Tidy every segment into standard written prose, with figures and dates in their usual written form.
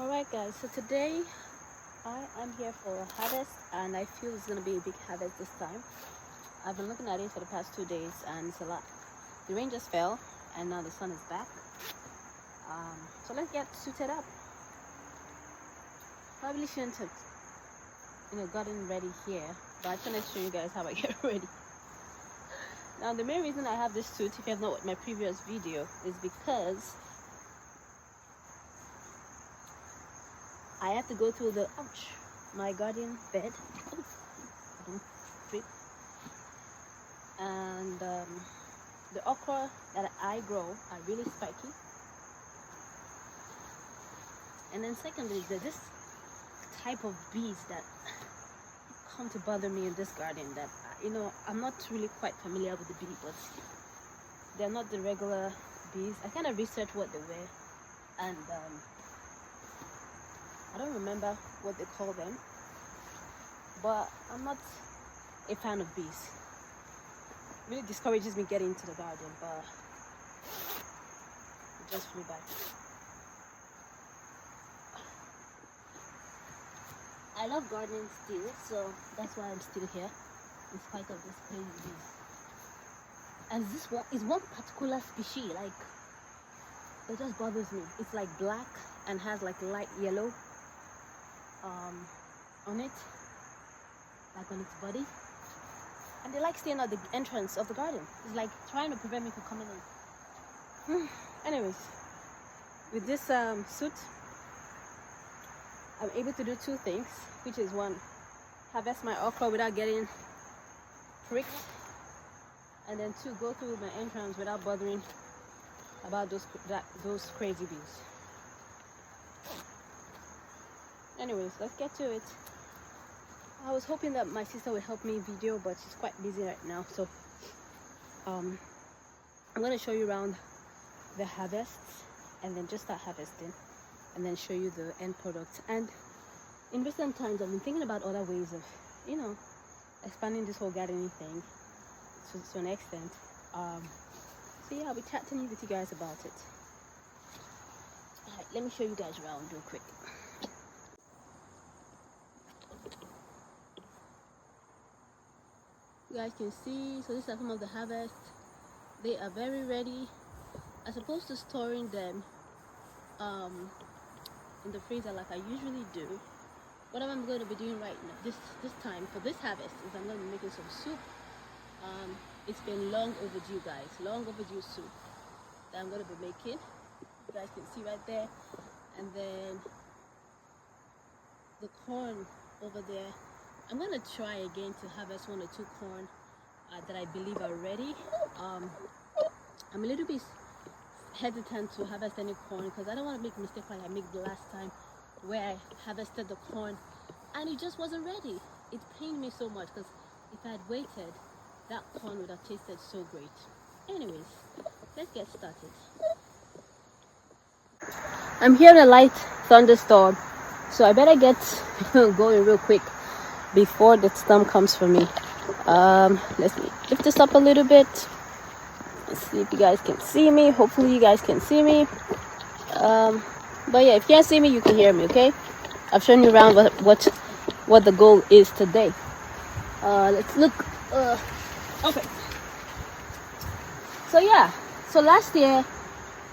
Alright guys, so today I am here for a harvest and I feel it's going to be a big harvest this time. I've been looking at it for the past 2 days and it's a lot. The rain just fell and now the sun is back. So let's get suited up. Probably shouldn't have gotten ready here, but I'm going to show you guys how I get ready. Now the main reason I have this suit, if you have not watched my previous video, is because I have to go through my garden bed. And the okra that I grow are really spiky. And then secondly, there's this type of bees that come to bother me in this garden that, I'm not really quite familiar with the bee, but they're not the regular bees. I kind of researched what they were, and I don't remember what they call them, but I'm not a fan of bees. It really discourages me getting into the garden, but it just flew by. I love gardening still, so that's why I'm still here, in spite of this crazy bees. And this one is one particular species, like, it just bothers me. It's like black and has like light yellow on it, like on its body, and they like staying at the entrance of the garden. It's like trying to prevent me from coming in. Anyways, with this suit, I'm able to do two things, which is one, harvest my okra without getting pricked, and then two, go through my entrance without bothering about those crazy bees. Anyways, let's get to it. I was hoping that my sister would help me video, but she's quite busy right now, so I'm going to show you around the harvests and then just start harvesting and then show you the end product. And in recent times I've been thinking about other ways of expanding this whole gardening thing to an extent. So yeah, I'll be chatting with you guys about it. Alright, let me show you guys around real quick. You guys can see, so these are some of the harvest. They are very ready. As opposed to storing them in the freezer like I usually do, what I'm going to be doing right now, this time for this harvest, is I'm going to be making some soup. It's been long overdue, guys, long overdue soup that I'm going to be making. You guys can see right there. And then the corn over there, I'm going to try again to harvest 1 or 2 corn that I believe are ready. I'm a little bit hesitant to harvest any corn because I don't want to make a mistake like I made the last time where I harvested the corn and it just wasn't ready. It pained me so much because if I had waited, that corn would have tasted so great. Anyways, let's get started. I'm hearing a light thunderstorm, so I better get going real quick before the storm comes for me. Let's lift this up a little bit. Let's see if you guys can see me. Hopefully you guys can see me. But yeah, if you can't see me, you can hear me, okay? I've shown you around what the goal is today. Let's look. Okay. So yeah, so last year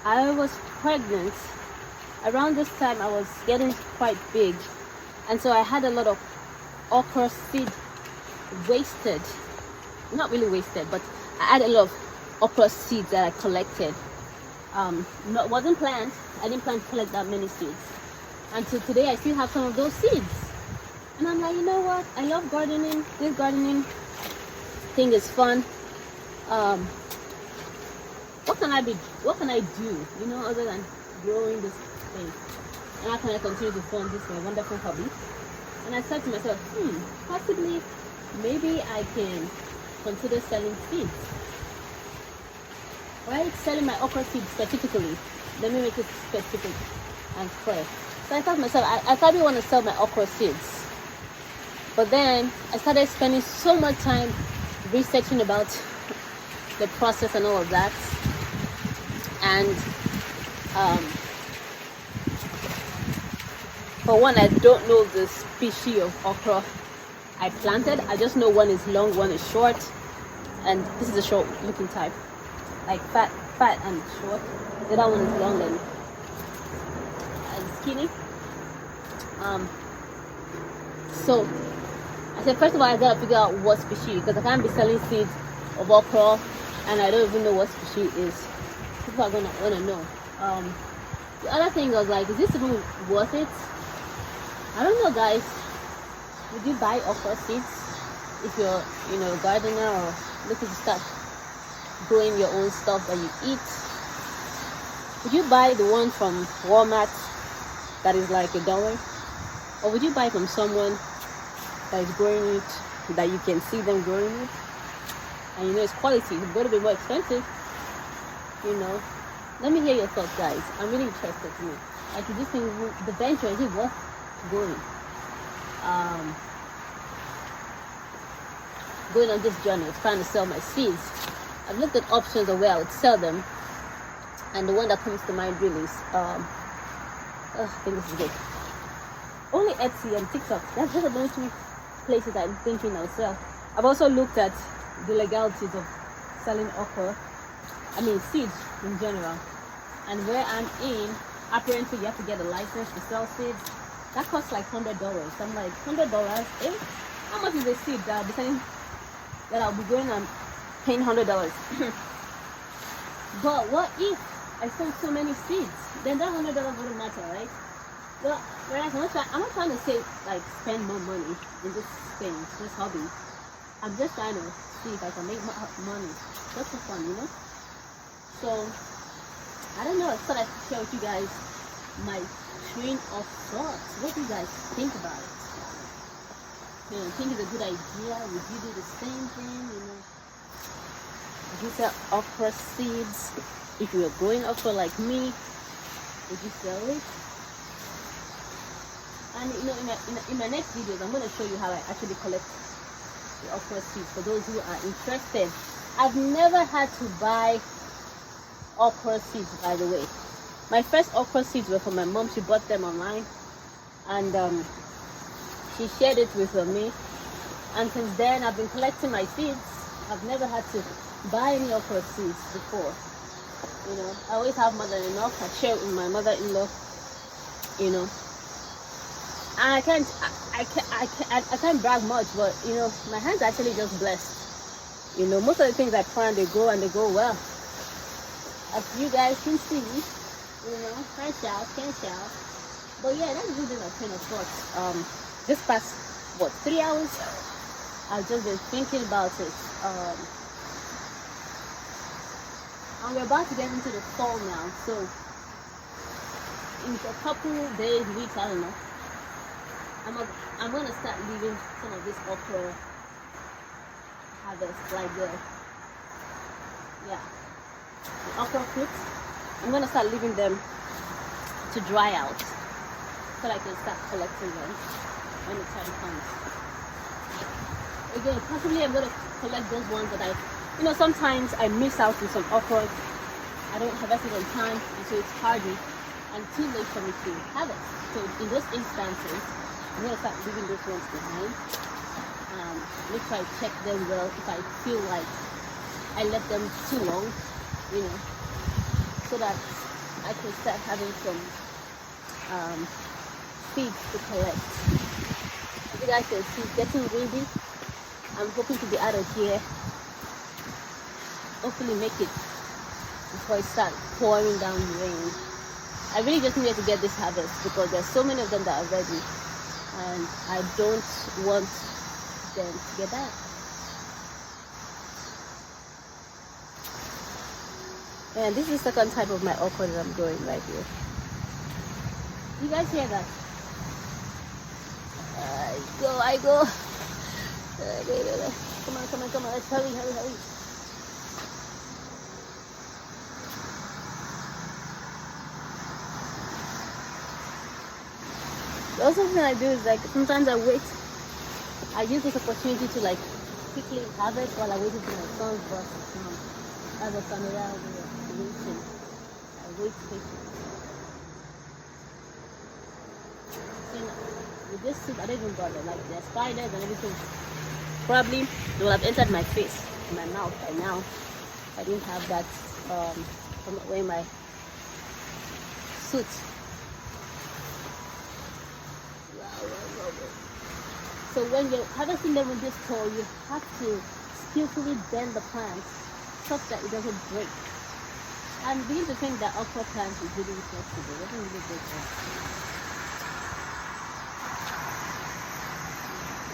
I was pregnant. Around this time I was getting quite big, and so I had a lot of okra seed wasted. Not really wasted, but I had a lot of okra seeds that I collected. Wasn't planned. I didn't plan to collect that many seeds. Until today I still have some of those seeds. And I'm like, you know what? I love gardening. This gardening thing is fun. What can I do, other than growing this thing? And how can I continue to fund this my wonderful hobby? And I said to myself, possibly, maybe I can consider selling seeds. Right? Selling my okra seeds specifically. Let me make it specific and clear. So I thought to myself, I probably want to sell my okra seeds. But then I started spending so much time researching about the process and all of that. And For one, I don't know the species of okra I planted. I just know one is long, one is short, and this is a short looking type, like fat and short. The other one is long and skinny. So I said, first of all, I gotta figure out what species, because I can't be selling seeds of okra and I don't even know what species is. People are gonna wanna know. The other thing was like, is this even worth it? I don't know, guys. Would you buy okra seeds if you're, a gardener or looking to start growing your own stuff that you eat? Would you buy the one from Walmart that is like $1, or would you buy from someone that is growing it, that you can see them growing it, and it's quality? It's going to be more expensive. Let me hear your thoughts, guys. I'm really interested in it. Like, is this thing, the venture, is it worth going on this journey of trying to sell my seeds? I've looked at options of where I would sell them, and the one that comes to mind really is I think this is good. Only Etsy and TikTok. That's just the only two places I'm thinking I'll sell. I've also looked at the legalities of selling okra, seeds in general, and where I'm in, apparently you have to get a license to sell seeds. That costs like $100. I'm like, $100? How much is a seed that I'll be selling, that I'll be going and paying $100? But what if I sold so many seeds? Then that $100 wouldn't matter, right? Well, whereas I'm not trying to spend more money in this thing, this hobby. I'm just trying to see if I can make money just for fun, So I don't know. I thought I'd share with you guys my train of thoughts. What do you guys think about it? Think it's a good idea? Would you do the same thing? Would you sell okra seeds? If you were growing okra like me, would you sell it? And in my next videos, I'm going to show you how I actually collect the okra seeds for those who are interested. I've never had to buy okra seeds, by the way. My first okra seeds were from my mom. She bought them online, and she shared it with me. And since then, I've been collecting my seeds. I've never had to buy any okra seeds before. I always have mother-in-law. I share with my mother-in-law. And I can't brag much, but my hands are actually just blessed. Most of the things I plant, they grow and they grow well. As you guys can see, can't shout. But yeah, that's really my train of thoughts. Just past 3 hours, I've just been thinking about it. And we're about to get into the fall now, so in a couple days, weeks, I don't know, I'm gonna start leaving some of this okra harvest, like the okra fruits. I'm gonna start leaving them to dry out so that I can start collecting them when the time comes. Again, possibly I'm gonna collect those ones that sometimes I miss out with some okra. I don't harvest it on time, and so it's hardy and too late for me to harvest. So in those instances, I'm gonna start leaving those ones behind. Make sure I check them well if I feel like I left them too long, so that I can start having some seeds to collect. As you guys can see, it's getting windy. I'm hoping to be out of here. Hopefully make it before it starts pouring down rain. I really just needed to get this harvest because there's so many of them that are ready, and I don't want them to get bad. And this is the second type of my okra that I'm growing right here. You guys hear that? I go. Come on. Let's hurry. The other thing I do is sometimes I wait. I use this opportunity to quickly harvest while I wait for my son's bus to come. As a family, waiting. I wait patiently. So this seed, I don't even bother. Like there's spiders and everything. Probably they will have entered my face, in my mouth by now. I didn't have that. I'm not wearing my suit. So when you're harvesting them with this tool, you have to skillfully bend the plant such that it doesn't break. I'm beginning to think that okra plant is really flexible. It doesn't really break that.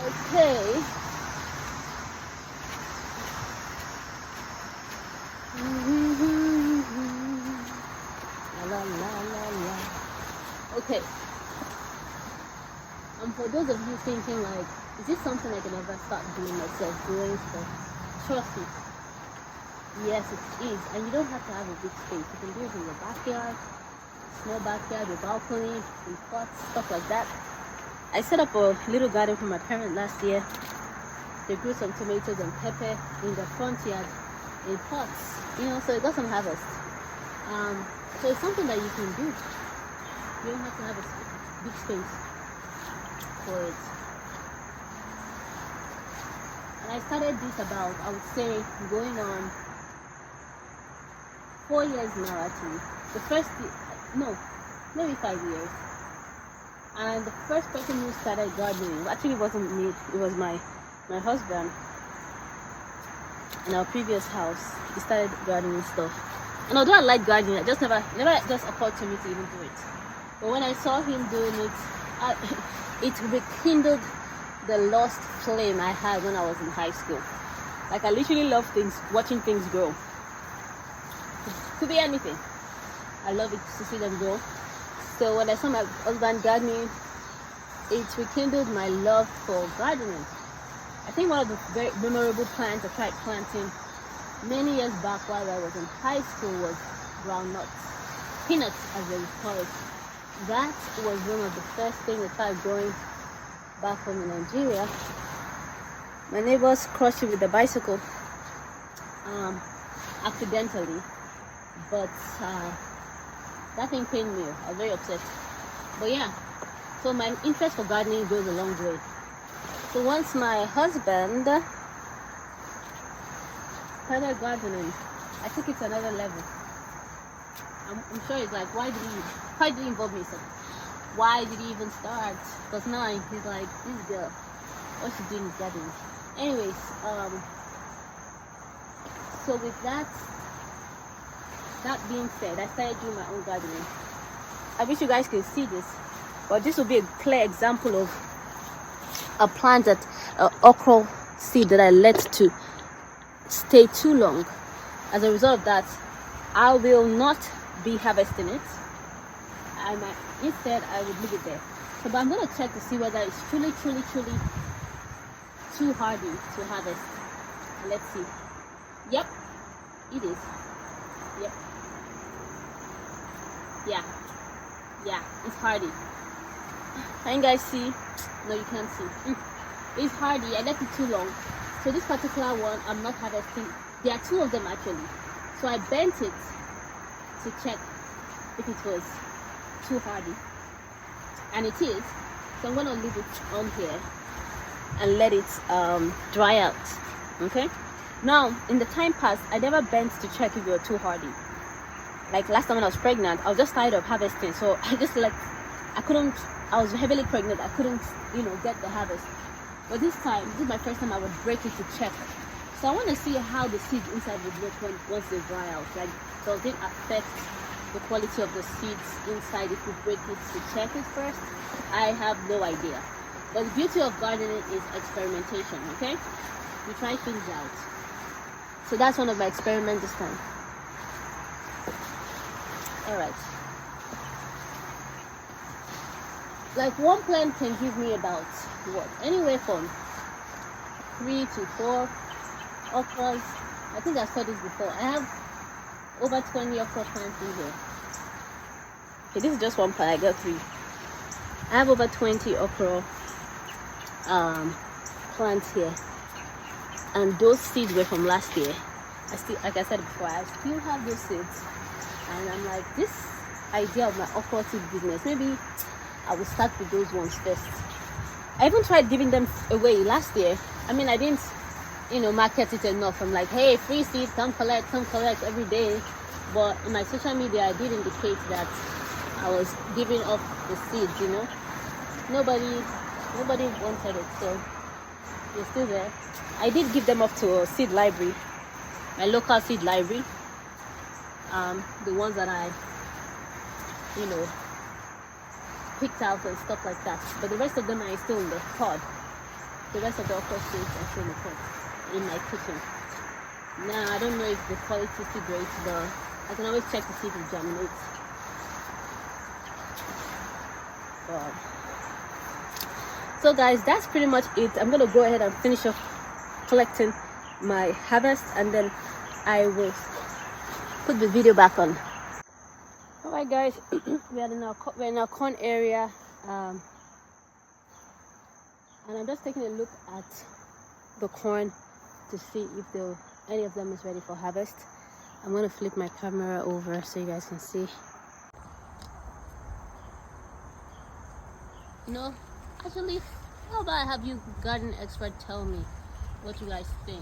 Okay. La, la, la, la. Okay. For those of you thinking like, is this something I can ever start doing myself, growing stuff? Trust me. Yes, it is. And you don't have to have a big space. You can do it in your backyard, small backyard, your balcony, in pots, stuff like that. I set up a little garden for my parents last year. They grew some tomatoes and pepper in the front yard in pots, so it got some harvest. So it's something that you can do. You don't have to have a big space for it. And I started this about, I would say, going on 4 years now actually. The first, no, maybe 5 years. And the first person who started gardening actually wasn't me, it was my husband. In our previous house, he started gardening stuff. And although I like gardening, it just never just occurred to me to even do it. But when I saw him doing it, it rekindled the lost flame I had when I was in high school. Like I literally love watching things grow. Could be anything. I love it to see them grow. So when I saw my husband gardening, it rekindled my love for gardening. I think one of the very memorable plants I tried planting many years back while I was in high school was groundnuts. Peanuts as they call it. That was one of the first things I started growing back home in Nigeria. My neighbors crushed it with the bicycle accidentally, but that thing pained me. I was very upset. But yeah, so my interest for gardening goes a long way. So once my husband started gardening, I took it to another level. I'm sure he's like, why did he involve me? So why did he even start? Because now he's like, this girl, what's she doing in gardening? Anyways, so with that being said, I started doing my own gardening. I wish you guys could see this, but this will be a clear example of a plant that okra seed that I let to stay too long. As a result of that, I will not be harvesting it. Instead I would leave it there. So but I'm going to check to see whether it's truly too hardy to harvest. Let's see. Yep, it is. Yep. Yeah, it's hardy. Can you guys see? No, you can't see. It's hardy. I left it too long. So this particular one I'm not harvesting. There are two of them actually. So I bent it to check if it was too hardy, and it is. So I'm going to leave it on here and let it dry out. Okay, now in the time past I never bent to check if they were too hardy. Like last time when I was pregnant, I was just tired of harvesting, so I was heavily pregnant, I couldn't get the harvest. But this is my first time I would break it to check. So I want to see how the seeds inside would look once they dry out. Like, does it affect the quality of the seeds inside if you break it to check it first? I have no idea. But the beauty of gardening is experimentation, okay? You try things out. So that's one of my experiments this time. Alright. Like one plant can give me about what? Anywhere from 3 to 4 okras. I think I've said this before. I have over 20 okra plants in here. Okay, this is just one plant. I got 3. I have over 20 okra plants here, and those seeds were from last year. Like I said before, I still have those seeds, and I'm like, this idea of my okra seed business, maybe I will start with those ones first. I even tried giving them away last year. I mean, I didn't, market it enough. I'm like, hey, free seeds, come collect every day. But in my social media, I did indicate that I was giving up the seeds, Nobody wanted it, so they're still there. I did give them up to a seed library, my local seed library. The ones that I, picked out and stuff like that. But the rest of them are still in the pod. The rest of the okra seeds are still in the pod in my kitchen. Now I don't know if the quality is too great, but I can always check to see if it germinates. But so guys, that's pretty much it. I'm gonna go ahead and finish off collecting my harvest, and then I will put the video back on. All right guys, we're in our corn area, and I'm just taking a look at the corn to see if any of them is ready for harvest. I'm going to flip my camera over so you guys can see. Actually, how about I have you garden expert tell me what you guys think.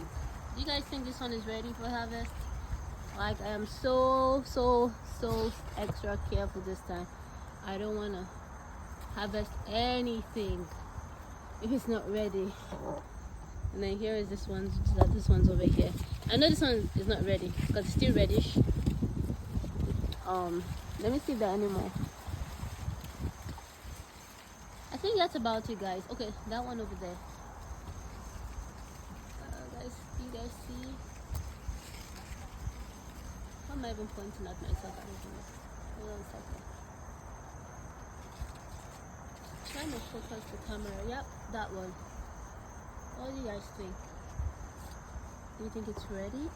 Do you guys think this one is ready for harvest? Like, I am so extra careful this time. I don't want to harvest anything if it's not ready. And then here is this one. This one's over here. I know this one is not ready because it's still reddish. Let me see if there are any more. I think that's about it, guys. Okay, that one over there. Guys, do you guys see? How am I even pointing at myself? I don't know. Hold on a second. Trying to focus the camera. Yep, that one. What do you guys think? Do you think it's ready?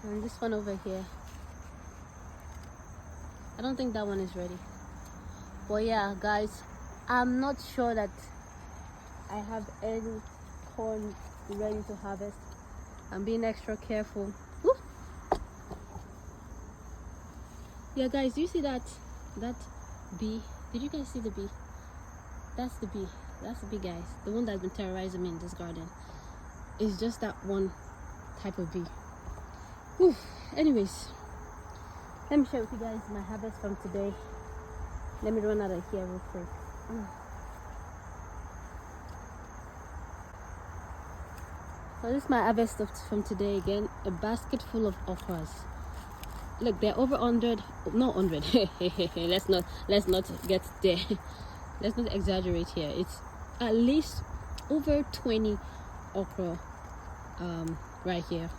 And this one over here. I don't think that one is ready. But yeah, guys, I'm not sure that I have any corn ready to harvest. I'm being extra careful. Woo! Yeah, guys, do you see that bee? Did you guys see the bee? That's the bee. That's the bee, guys. The one that's been terrorizing me in this garden. It's just that one type of bee. Whew. Anyways, let me share with you guys my harvest from today. Let me run out of here real quick. So this is my harvest from today again. A basket full of okras. Look, they're over 100. Not 100. let's not get there. Let's not exaggerate here. It's at least over 20 okra right here.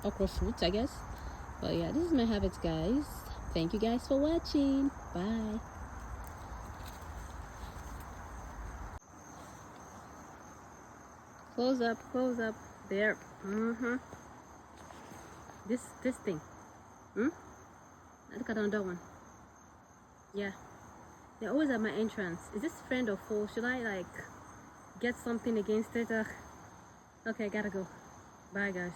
Okra fruits, I guess. But yeah, this is my harvest, guys. Thank you guys for watching. Bye. Close up there. This thing. Look at another one. Yeah, they're always at my entrance. Is this friend or foe? Should I like get something against it? Okay, I gotta go. Bye guys.